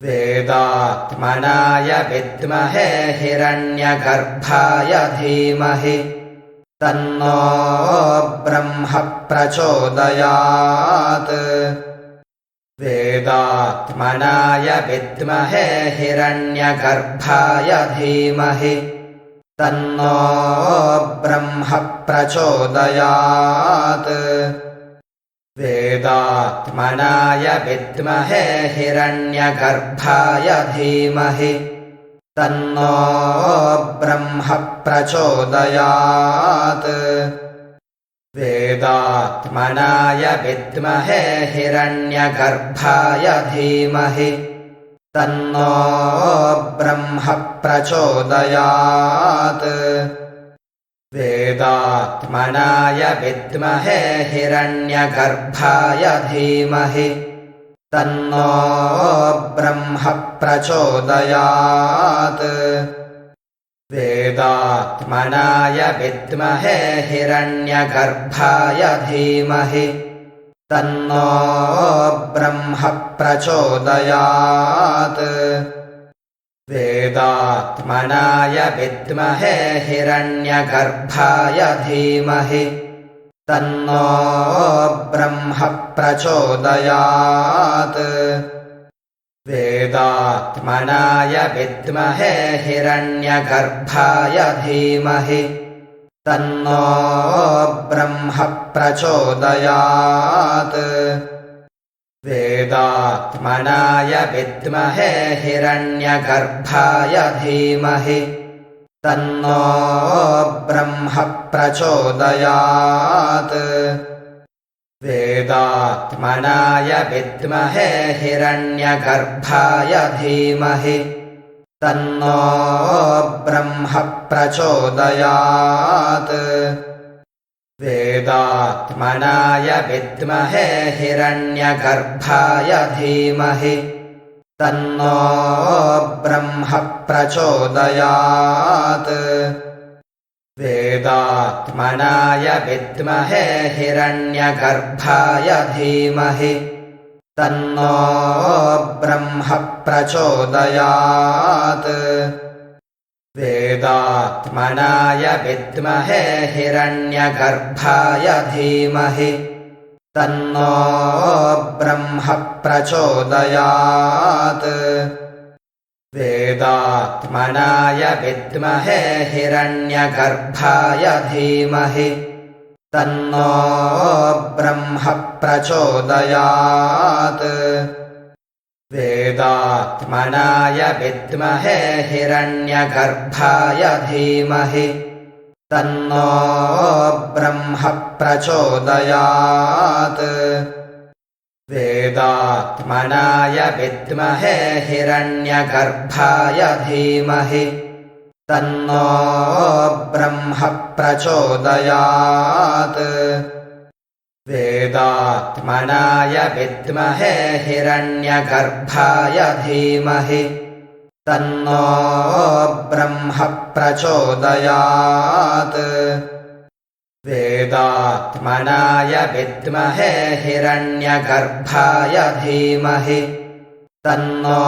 वेदात्मनाय विद्महे हिरण्यगर्भाय धीमहि तन्नो ब्रह्म प्रचोदयात्। वेदात्मनाय विद्महे हिरण्यगर्भाय धीमहि तन्नो ब्रह्म प्रचोदयात्। वेदात्मनाय विद्महे हिरण्यगर्भाय धीमहि तन्नो ब्रह्म प्रचोदयात्। वेदात्मनाय विद्महे हिरण्यगर्भाय धीमहि तन्नो ब्रह्म प्रचोदयात्। वेदात्मनाय विद्महे हिरण्यगर्भाय धीमहि तन्नो ब्रह्म प्रचोदयात्। वेदात्मनाय विद्महे हिरण्यगर्भाय धीमहि तन्नो ब्रह्म प्रचोदयात्। वेदात्मनाय विद्महे हिरण्यगर्भाय धीमहि तन्नो ब्रह्म प्रचोदयात्। वेदात्मनाय विद्महे हिरण्यगर्भाय धीमहि तन्नो ब्रह्म प्रचोदयात्। वेदात्मनाय विद्महे हिरण्यगर्भाय धीमहि तन्नो ब्रह्म प्रचोदयात्। वेदात्मनाय विद्महे हिरण्यगर्भाय धीमहि तन्नो ब्रह्म प्रचोदयात्। वेदात्मनाय विद्महे हिरण्यगर्भाय धीमहि तन्नो ब्रह्म प्रचोदयात्। वेदात्मनाय विद्महे हिरण्यगर्भाय धीमहि तन्नो ब्रह्म प्रचोदयात्। वेदात्मनाय विद्महे हिरण्यगर्भाय धीमहि तन्नो ब्रह्म प्रचोदयात्। वेदात्मनाय विद्महे हिरण्यगर्भाय धीमहि तन्नो ब्रह्म प्रचोदयात्। वेदात्मनाय विद्महे हिरण्यगर्भाय धीमहि तन्नो ब्रह्म प्रचोदयात्। वेदात्मनाय विद्महे हिरण्यगर्भाय धीमहि तन्नो ब्रह्म प्रचोदयात्। वेदात्मनाय विद्महे हिरण्यगर्भाय धीमहि तन्नो ब्रह्म प्रचोदयात्। वेदात्मनाय विद्महे हिरण्यगर्भाय धीमहि तन्नो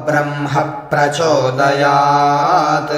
ब्रह्म प्रचोदयात्।